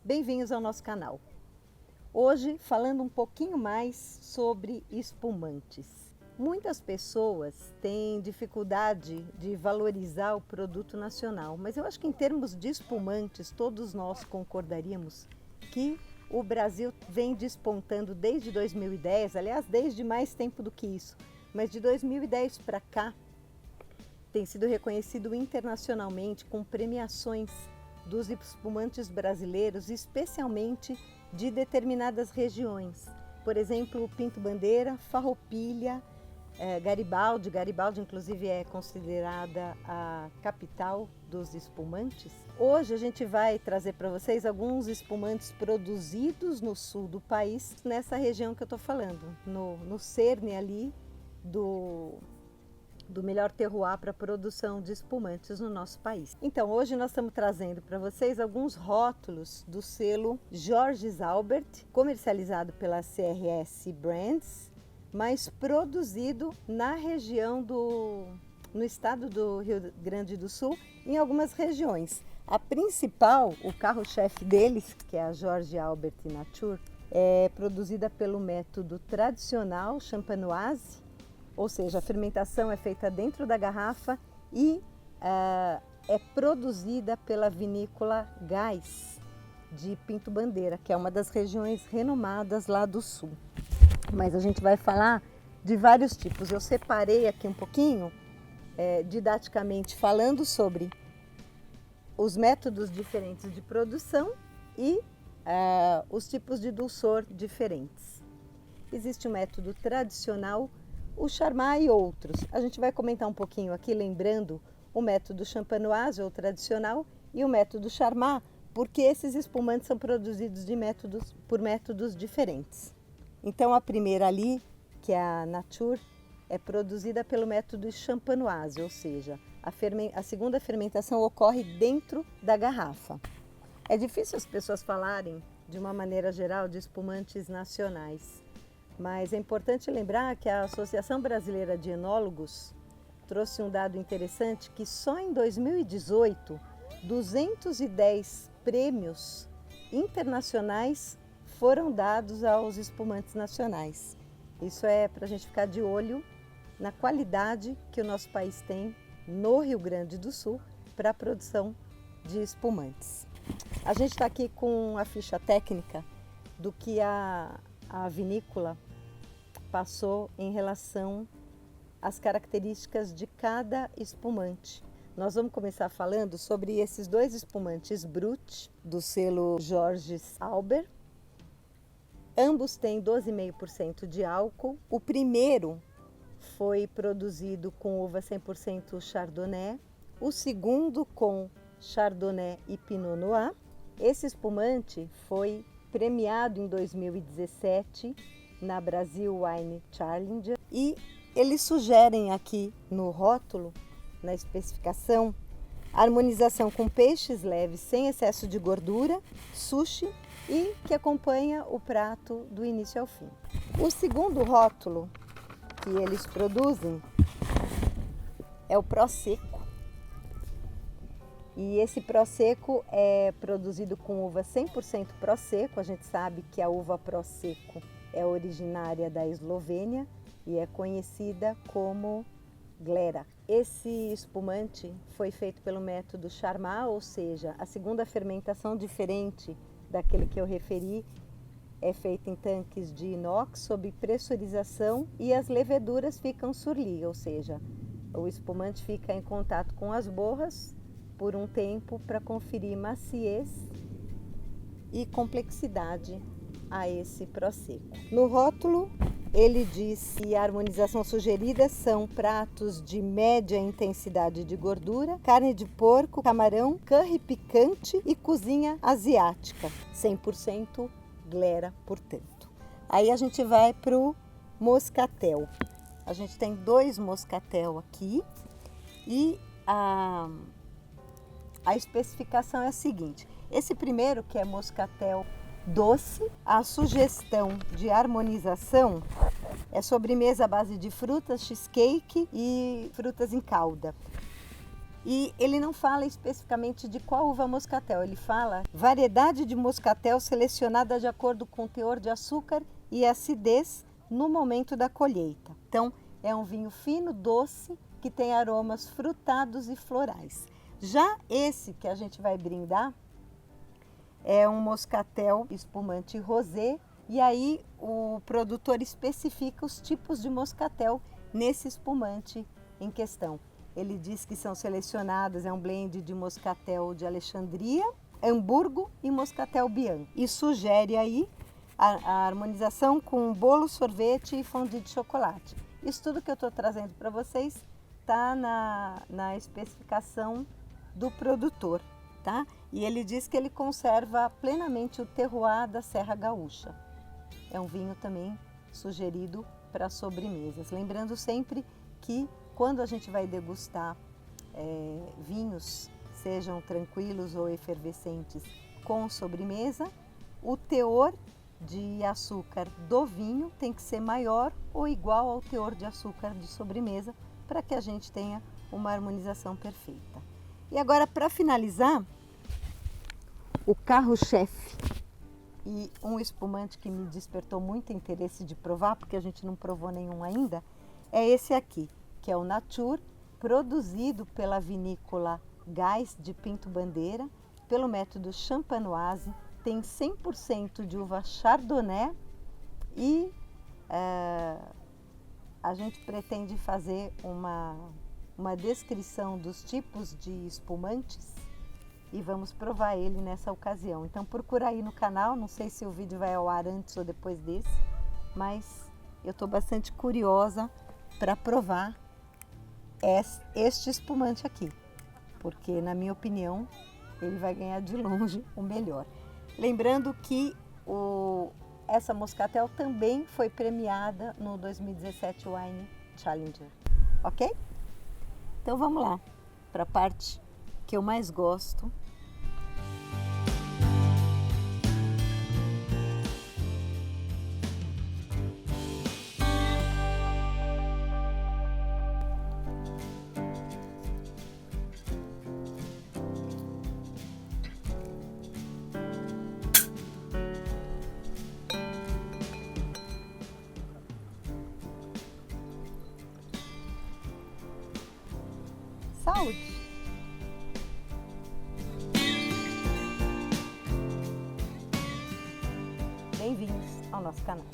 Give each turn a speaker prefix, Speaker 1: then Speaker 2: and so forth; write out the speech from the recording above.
Speaker 1: Bem-vindos ao nosso canal. Hoje falando um pouquinho mais sobre espumantes. Muitas pessoas têm dificuldade de valorizar o produto nacional, mas eu acho que em termos de espumantes todos nós concordaríamos que o Brasil vem despontando desde 2010, aliás, desde mais tempo do que isso, mas de 2010 para cá tem sido reconhecido internacionalmente com premiações dos espumantes brasileiros, especialmente de determinadas regiões. Por exemplo, Pinto Bandeira, Farroupilha, Garibaldi. Garibaldi, inclusive, é considerada a capital dos espumantes. Hoje a gente vai trazer para vocês alguns espumantes produzidos no sul do país, nessa região que eu estou falando, no cerne ali do melhor terroir para a produção de espumantes no nosso país. Então, hoje nós estamos trazendo para vocês alguns rótulos do selo Georges Albert, comercializado pela CRS Brands, mas produzido na região no estado do Rio Grande do Sul, em algumas regiões. A principal, o carro-chefe deles, que é a Georges Albert Nature, é produzida pelo método tradicional champenoise, ou seja, a fermentação é feita dentro da garrafa e é produzida pela vinícola Gás de Pinto Bandeira, que é uma das regiões renomadas lá do sul. Mas a gente vai falar de vários tipos. Eu separei aqui um pouquinho, didaticamente falando sobre os métodos diferentes de produção e os tipos de dulçor diferentes. Existe o método tradicional, o Charmat e outros. A gente vai comentar um pouquinho aqui, lembrando o método champenoise ou tradicional e o método Charmat, porque esses espumantes são produzidos por métodos diferentes. Então a primeira ali, que é a Nature, é produzida pelo método champenoise, ou seja, a segunda fermentação ocorre dentro da garrafa. É difícil as pessoas falarem, de uma maneira geral, de espumantes nacionais. Mas é importante lembrar que a Associação Brasileira de Enólogos trouxe um dado interessante que só em 2018, 210 prêmios internacionais foram dados aos espumantes nacionais. Isso é para a gente ficar de olho na qualidade que o nosso país tem no Rio Grande do Sul para a produção de espumantes. A gente está aqui com a ficha técnica do que a vinícola passou em relação às características de cada espumante. Nós vamos começar falando sobre esses dois espumantes Brut, do selo Georges Albert. Ambos têm 12,5% de álcool. O primeiro foi produzido com uva 100% Chardonnay, o segundo com Chardonnay e Pinot Noir. Esse espumante foi premiado em 2017 na Brasil Wine Challenger e eles sugerem aqui no rótulo, na especificação, harmonização com peixes leves sem excesso de gordura, sushi e que acompanha o prato do início ao fim. O segundo rótulo que eles produzem é o Prosecco. E esse Prosecco é produzido com uva 100% Prosecco. A gente sabe que a uva Prosecco é originária da Eslovênia e é conhecida como Glera. Esse espumante foi feito pelo método Charmat, ou seja, a segunda fermentação, diferente daquele que eu referi, é feita em tanques de inox sob pressurização e as leveduras ficam surli, ou seja, o espumante fica em contato com as borras por um tempo para conferir maciez e complexidade a esse Prosecco. No rótulo ele diz que a harmonização sugerida são pratos de média intensidade de gordura, carne de porco, camarão, curry picante e cozinha asiática, 100% Glera, portanto. Aí a gente vai para o Moscatel. A gente tem dois Moscatel aqui e a especificação é a seguinte. Esse primeiro, que é Moscatel doce, a sugestão de harmonização é sobremesa à base de frutas, cheesecake e frutas em calda. E ele não fala especificamente de qual uva moscatel, ele fala variedade de moscatel selecionada de acordo com o teor de açúcar e acidez no momento da colheita. Então, é um vinho fino, doce, que tem aromas frutados e florais. Já esse que a gente vai brindar é um moscatel espumante rosé, e aí o produtor especifica os tipos de moscatel nesse espumante em questão. Ele diz que são selecionadas, é um blend de moscatel de Alexandria, Hamburgo e moscatel Bianco. E sugere aí a harmonização com bolo, sorvete e fondue de chocolate. Isso tudo que eu estou trazendo para vocês está na especificação do produtor, tá? E ele diz que ele conserva plenamente o terroir da Serra Gaúcha. É um vinho também sugerido para sobremesas. Lembrando sempre que quando a gente vai degustar vinhos, sejam tranquilos ou efervescentes, com sobremesa, o teor de açúcar do vinho tem que ser maior ou igual ao teor de açúcar de sobremesa, para que a gente tenha uma harmonização perfeita. E agora, para finalizar, o carro-chefe e um espumante que me despertou muito interesse de provar, porque a gente não provou nenhum ainda, é esse aqui, que é o Nature, produzido pela vinícola Gás de Pinto Bandeira, pelo método Champenoise, tem 100% de uva Chardonnay e a gente pretende fazer uma descrição dos tipos de espumantes e vamos provar ele nessa ocasião. Então procura aí no canal, não sei se o vídeo vai ao ar antes ou depois desse, mas eu estou bastante curiosa para provar este espumante aqui, porque na minha opinião ele vai ganhar de longe o melhor. Lembrando que essa moscatel também foi premiada no 2017 Wine Challenger, ok? Então vamos lá para a parte que eu mais gosto. Saúde! Bem-vindos ao nosso canal.